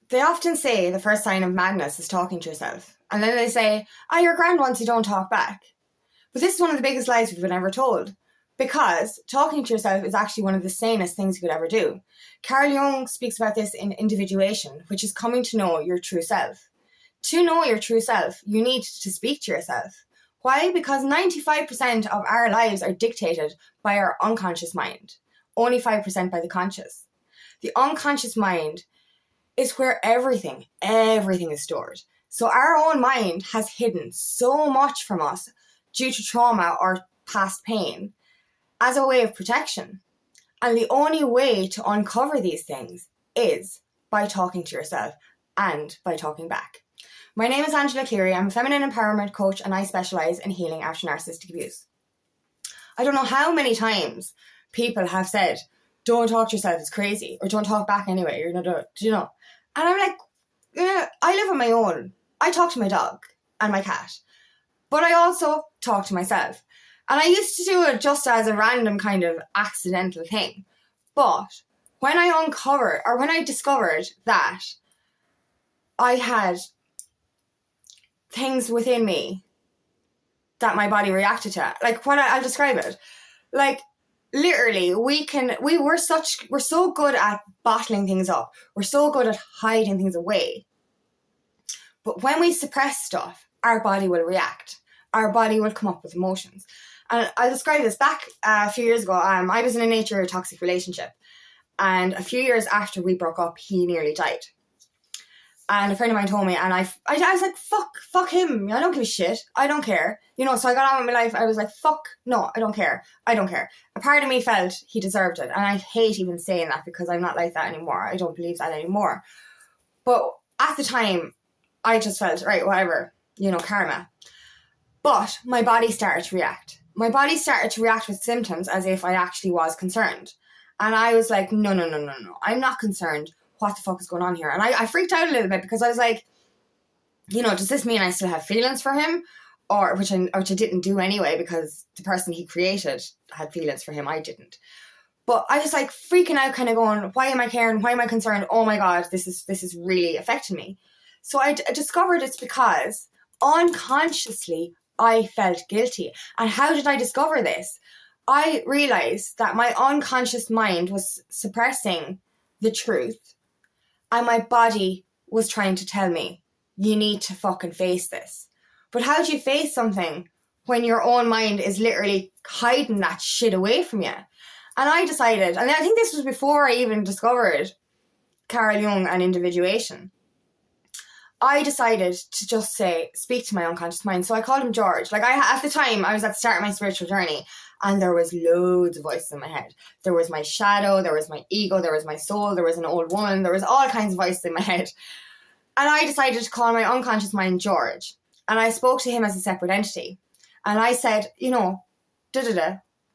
they often say the first sign of madness is talking to yourself. And then they say, you're grand once you don't talk back. But this is one of the biggest lies we've been ever told. Because talking to yourself is actually one of the sanest things you could ever do. Carl Jung speaks about this in individuation, which is coming to know your true self. To know your true self, you need to speak to yourself. Why? Because 95% of our lives are dictated by our unconscious mind. Only 5% by the conscious. The unconscious mind is where everything is stored. So our own mind has hidden so much from us due to trauma or past pain as a way of protection. And the only way to uncover these things is by talking to yourself and by talking back. My name is Angela Cleary. I'm a feminine empowerment coach and I specialise in healing after narcissistic abuse. I don't know how many times people have said, don't talk to yourself, it's crazy, or don't talk back anyway, you're not, you know. And I'm like, I live on my own. I talk to my dog and my cat, but I also talk to myself. And I used to do it just as a random kind of accidental thing. But when I discovered that I had things within me that my body reacted to, like I'll describe it. Like literally we're so good at bottling things up. We're so good at hiding things away. But when we suppress stuff, our body will react. Our body will come up with emotions. And I'll describe this. Back a few years ago, I was in a nature toxic relationship. And a few years after we broke up, he nearly died. And a friend of mine told me, and I was like, fuck him. I don't give a shit. I don't care. You know, so I got on with my life. I was like, no, I don't care. A part of me felt he deserved it. And I hate even saying that because I'm not like that anymore. I don't believe that anymore. But at the time, I just felt, right, whatever, you know, karma. But my body started to react. My body started to react with symptoms as if I actually was concerned. And I was like, no. I'm not concerned. What the fuck is going on here? And I freaked out a little bit because I was like, you know, does this mean I still have feelings for him? Or which I didn't do anyway because the person he created had feelings for him. I didn't. But I was like freaking out, kind of going, why am I caring? Why am I concerned? Oh my God, this is really affecting me. So I discovered it's because unconsciously I felt guilty. And how did I discover this? I realized that my unconscious mind was suppressing the truth and my body was trying to tell me, you need to fucking face this. But how do you face something when your own mind is literally hiding that shit away from you? And I decided, and I think this was before I even discovered Carl Jung and individuation, I decided to just speak to my unconscious mind. So I called him George. Like at the time, I was at the start of my spiritual journey and there was loads of voices in my head. There was my shadow, there was my ego, there was my soul, there was an old woman, there was all kinds of voices in my head. And I decided to call my unconscious mind George. And I spoke to him as a separate entity. And I said, you know,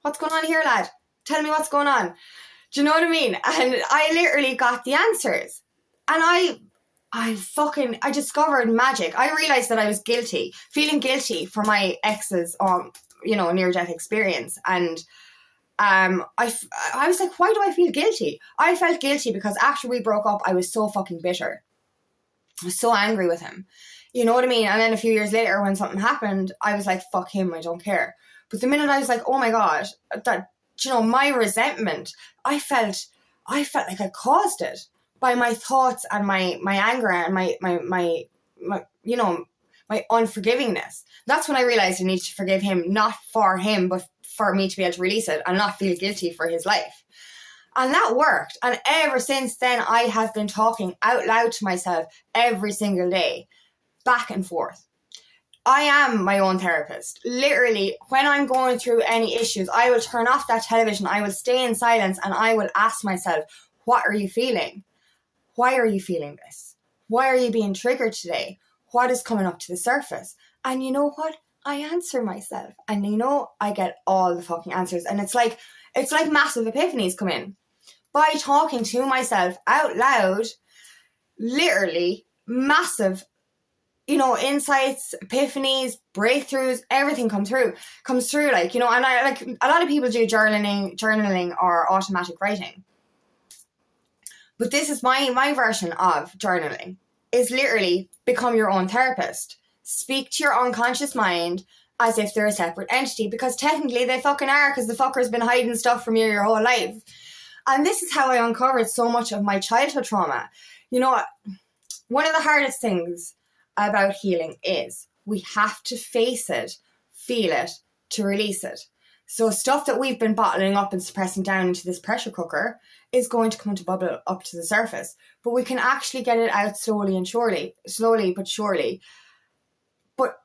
what's going on here, lad? Tell me what's going on. Do you know what I mean? And I literally got the answers. And I discovered magic. I realized that I was feeling guilty for my ex's, near-death experience. And I was like, why do I feel guilty? I felt guilty because after we broke up, I was so fucking bitter. I was so angry with him. You know what I mean? And then a few years later, when something happened, I was like, fuck him, I don't care. But the minute I was like, oh my God, that, you know, my resentment, I felt like I caused it by my thoughts and my anger and my unforgivingness. That's when I realized I needed to forgive him, not for him, but for me to be able to release it and not feel guilty for his life. And that worked. And ever since then, I have been talking out loud to myself every single day, back and forth. I am my own therapist. Literally, when I'm going through any issues, I will turn off that television, I will stay in silence, and I will ask myself, what are you feeling? Why are you feeling this? Why are you being triggered today? What is coming up to the surface? And you know what? I answer myself. And you know, I get all the fucking answers. And it's like massive epiphanies come in. By talking to myself out loud, literally massive, insights, epiphanies, breakthroughs, everything comes through, like, and I a lot of people do journaling or automatic writing. But this is my version of journaling, is literally become your own therapist. Speak to your unconscious mind as if they're a separate entity, because technically they fucking are, because the fucker's been hiding stuff from you your whole life. And this is how I uncovered so much of my childhood trauma. You know, one of the hardest things about healing is we have to face it, feel it, to release it. So stuff that we've been bottling up and suppressing down into this pressure cooker is going to come to bubble up to the surface. But we can actually get it out slowly but surely. But,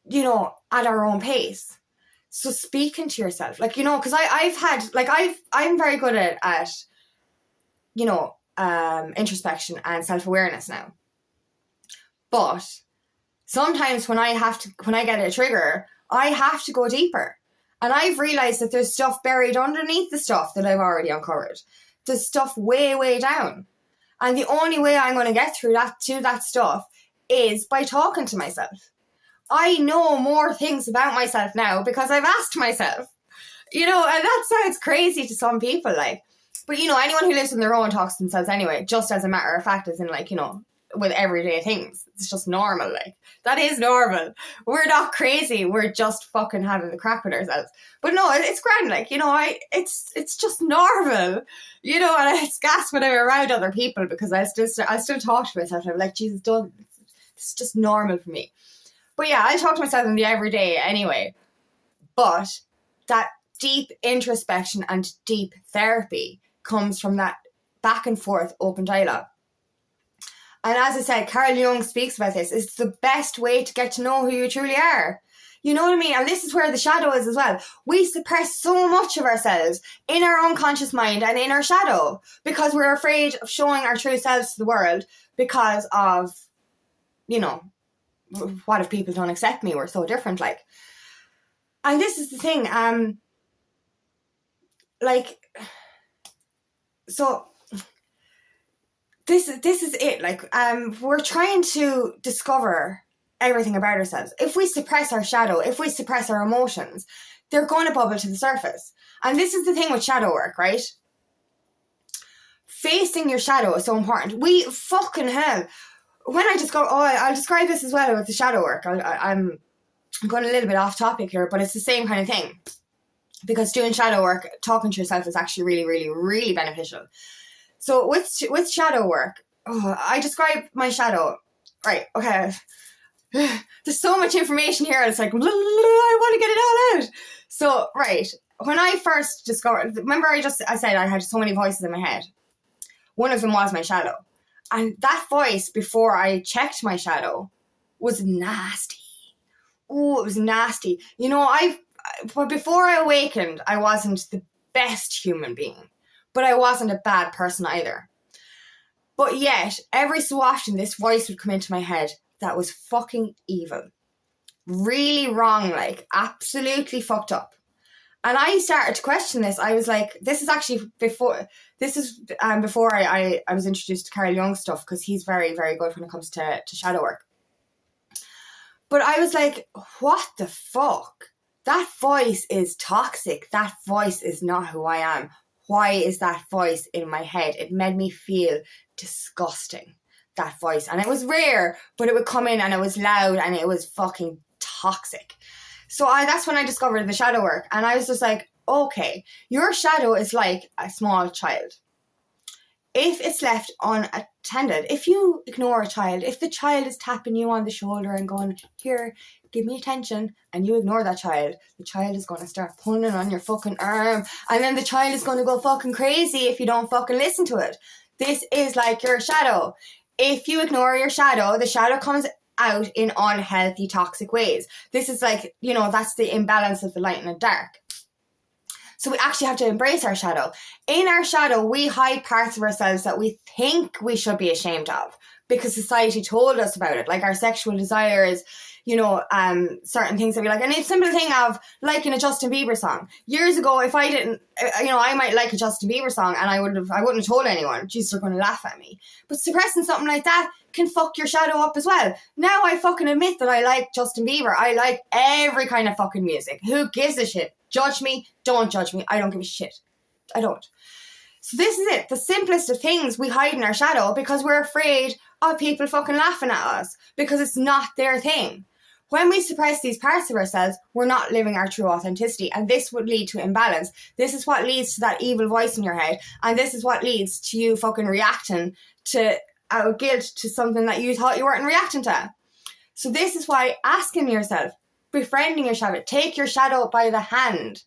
you know, at our own pace. So speaking to yourself, like, you know, because I'm very good at you know, introspection and self-awareness now. But sometimes when I get a trigger, I have to go deeper. And I've realized that there's stuff buried underneath the stuff that I've already uncovered. There's stuff way, way down. And the only way I'm going to get through that stuff is by talking to myself. I know more things about myself now because I've asked myself. You know, and that sounds crazy to some people, like. But, you know, anyone who lives on their own talks to themselves anyway, just as a matter of fact, as in, like, you know, with everyday things. It's just normal, like. That is normal. We're not crazy. We're just fucking having the crack with ourselves. But no, it's grand, like, you know, it's just normal. You know, and it's gas when I'm around other people because I still talk to myself. I'm like, Jesus, it's just normal for me. But yeah, I talk to myself in the everyday anyway. But that deep introspection and deep therapy comes from that back and forth open dialogue. And as I said, Carl Jung speaks about this. It's the best way to get to know who you truly are. You know what I mean? And this is where the shadow is as well. We suppress so much of ourselves in our unconscious mind and in our shadow because we're afraid of showing our true selves to the world because of, you know, what if people don't accept me? We're so different, like. And this is the thing, like, so this is it, like, we're trying to discover everything about ourselves. If we suppress our shadow, if we suppress our emotions, they're going to bubble to the surface. And this is the thing with shadow work, right? Facing your shadow is so important. We fucking hell. When I discover, I'll describe this as well with the shadow work. I'm going a little bit off topic here, but it's the same kind of thing. Because doing shadow work, talking to yourself is actually really, really, really beneficial. So with shadow work, I describe my shadow. Right, okay. There's so much information here. It's like, I want to get it all out. So, right, when I first discovered, remember I said I had so many voices in my head. One of them was my shadow. And that voice, before I checked my shadow, was nasty. Oh, it was nasty. You know, before I awakened, I wasn't the best human being. But I wasn't a bad person either. But yet, every so often, this voice would come into my head that was fucking evil. Really wrong, like, absolutely fucked up. And I started to question this. I was like, this is before I was introduced to Carl Jung stuff, because he's very, very good when it comes to shadow work. But I was like, what the fuck? That voice is toxic. That voice is not who I am. Why is that voice in my head? It made me feel disgusting, that voice. And it was rare, but it would come in and it was loud and it was fucking toxic. So that's when I discovered the shadow work. And I was just like, okay, your shadow is like a small child. If it's left unattended, if you ignore a child, if the child is tapping you on the shoulder and going, here, give me attention, and you ignore that child, the child is going to start pulling on your fucking arm, and then the child is going to go fucking crazy if you don't fucking listen to it. This is like your shadow. If you ignore your shadow, the shadow comes out in unhealthy, toxic ways. This is like, you know, that's the imbalance of the light and the dark. So we actually have to embrace our shadow. In our shadow, we hide parts of ourselves that we think we should be ashamed of because society told us about it, like our sexual desires, you know, certain things that we like. And it's a simple thing of liking a Justin Bieber song. Years ago, if I didn't, you know, I might like a Justin Bieber song and I wouldn't have told anyone. Jesus, they're going to laugh at me. But suppressing something like that can fuck your shadow up as well. Now I fucking admit that I like Justin Bieber. I like every kind of fucking music. Who gives a shit? Judge me, don't judge me. I don't give a shit. I don't. So this is it. The simplest of things we hide in our shadow because we're afraid of people fucking laughing at us because it's not their thing. When we suppress these parts of ourselves, we're not living our true authenticity, and this would lead to imbalance. This is what leads to that evil voice in your head, and this is what leads to you fucking reacting to out of guilt to something that you thought you weren't reacting to. So this is why asking yourself, befriending your shadow, take your shadow by the hand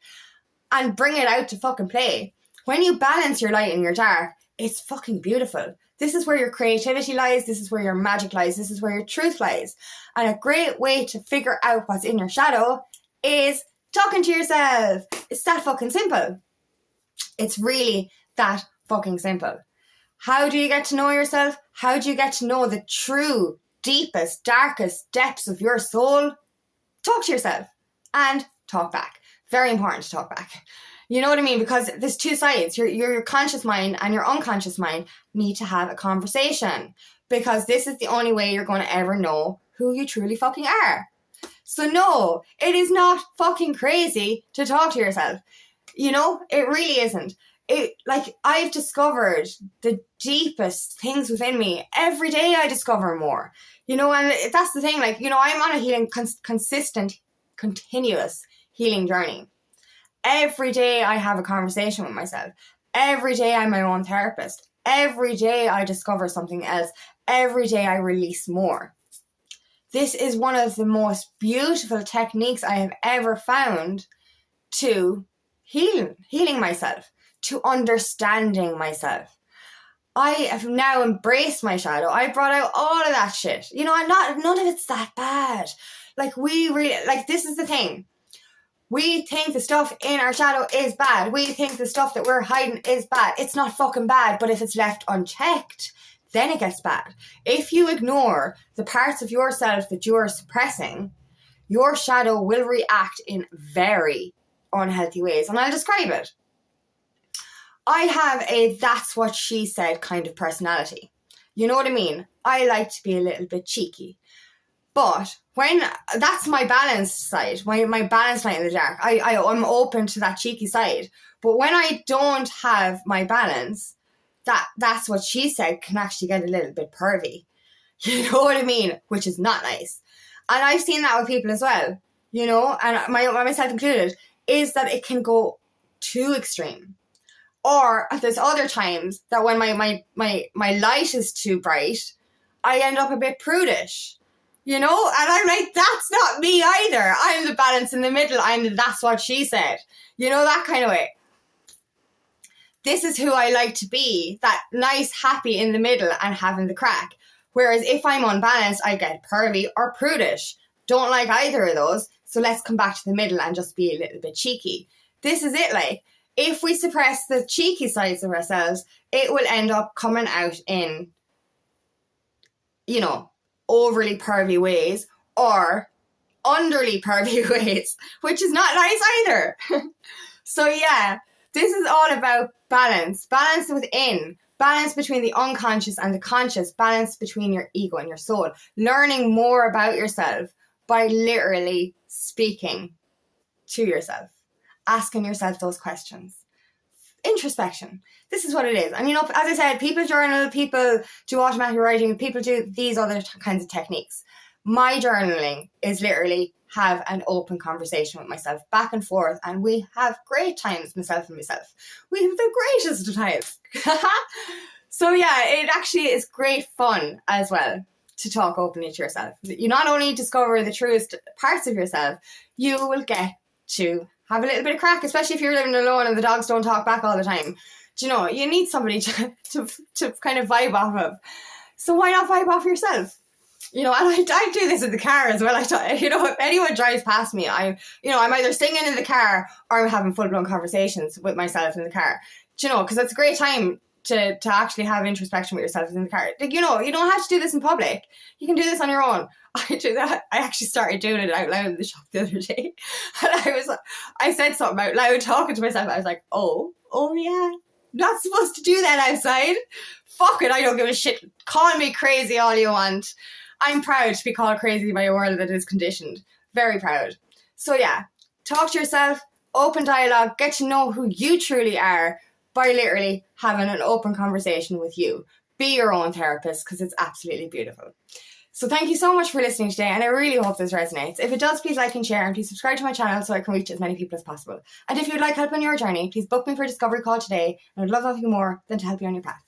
and bring it out to fucking play. When you balance your light and your dark, it's fucking beautiful. This is where your creativity lies. This is where your magic lies. This is where your truth lies. And a great way to figure out what's in your shadow is talking to yourself. It's that fucking simple. It's really that fucking simple. How do you get to know yourself? How do you get to know the true, deepest, darkest depths of your soul? Talk to yourself and talk back. Very important to talk back. You know what I mean? Because there's two sides. Your conscious mind and your unconscious mind need to have a conversation. Because this is the only way you're going to ever know who you truly fucking are. So no, it is not fucking crazy to talk to yourself. You know, it really isn't. I've discovered the deepest things within me. Every day I discover more. You know, and that's the thing. Like, you know, I'm on a healing, consistent, continuous healing journey. Every day I have a conversation with myself. Every day I'm my own therapist. Every day I discover something else. Every day I release more. This is one of the most beautiful techniques I have ever found to healing myself, to understanding myself. I have now embraced my shadow. I brought out all of that shit. You know, none of it's that bad. This is the thing. We think the stuff in our shadow is bad. We think the stuff that we're hiding is bad. It's not fucking bad, but if it's left unchecked, then it gets bad. If you ignore the parts of yourself that you're suppressing, your shadow will react in very unhealthy ways. And I'll describe it. I have a that's what she said kind of personality. You know what I mean? I like to be a little bit cheeky. But when that's my balanced side, my balanced light in the dark, I'm open to that cheeky side. But when I don't have my balance, that's what she said can actually get a little bit pervy. You know what I mean? Which is not nice. And I've seen that with people as well, you know, and myself included, is that it can go too extreme. Or there's other times that when my light is too bright, I end up a bit prudish. You know, and I'm like, that's not me either. I'm the balance in the middle. That's what she said. You know, that kind of way. This is who I like to be. That nice, happy in the middle and having the crack. Whereas if I'm unbalanced, I get pervy or prudish. Don't like either of those. So let's come back to the middle and just be a little bit cheeky. This is it, like. If we suppress the cheeky sides of ourselves, it will end up coming out in, you know, overly pervy ways or underly pervy ways, which is not nice either. So yeah, this is all about balance within, balance between the unconscious and the conscious, balance between your ego and your soul, learning more about yourself by literally speaking to yourself, asking yourself those questions. Introspection. This is what it is. And you know, as I said, people journal, people do automatic writing, people do these other kinds of techniques. My journaling is literally have an open conversation with myself, back and forth, and we have great times, myself. We have the greatest of times. So yeah, it actually is great fun as well to talk openly to yourself. You not only discover the truest parts of yourself, you will get to have a little bit of crack, especially if you're living alone and the dogs don't talk back all the time. Do you know, you need somebody to kind of vibe off of. So why not vibe off yourself? You know, and I do this in the car as well. You know, if anyone drives past me, I'm either singing in the car or I'm having full-blown conversations with myself in the car. Do you know, because it's a great time to actually have introspection with yourself in the car. Like, you know, you don't have to do this in public. You can do this on your own. I do that. I actually started doing it out loud in the shop the other day. And I said something out loud talking to myself. I was like, oh yeah, not supposed to do that outside. Fuck it, I don't give a shit. Call me crazy all you want. I'm proud to be called crazy by a world that is conditioned. Very proud. So yeah, talk to yourself, open dialogue, get to know who you truly are by literally having an open conversation with you. Be your own therapist, because it's absolutely beautiful. So thank you so much for listening today, and I really hope this resonates. If it does, please like and share, and please subscribe to my channel so I can reach as many people as possible. And if you'd like help on your journey, please book me for a discovery call today, and I'd love nothing more than to help you on your path.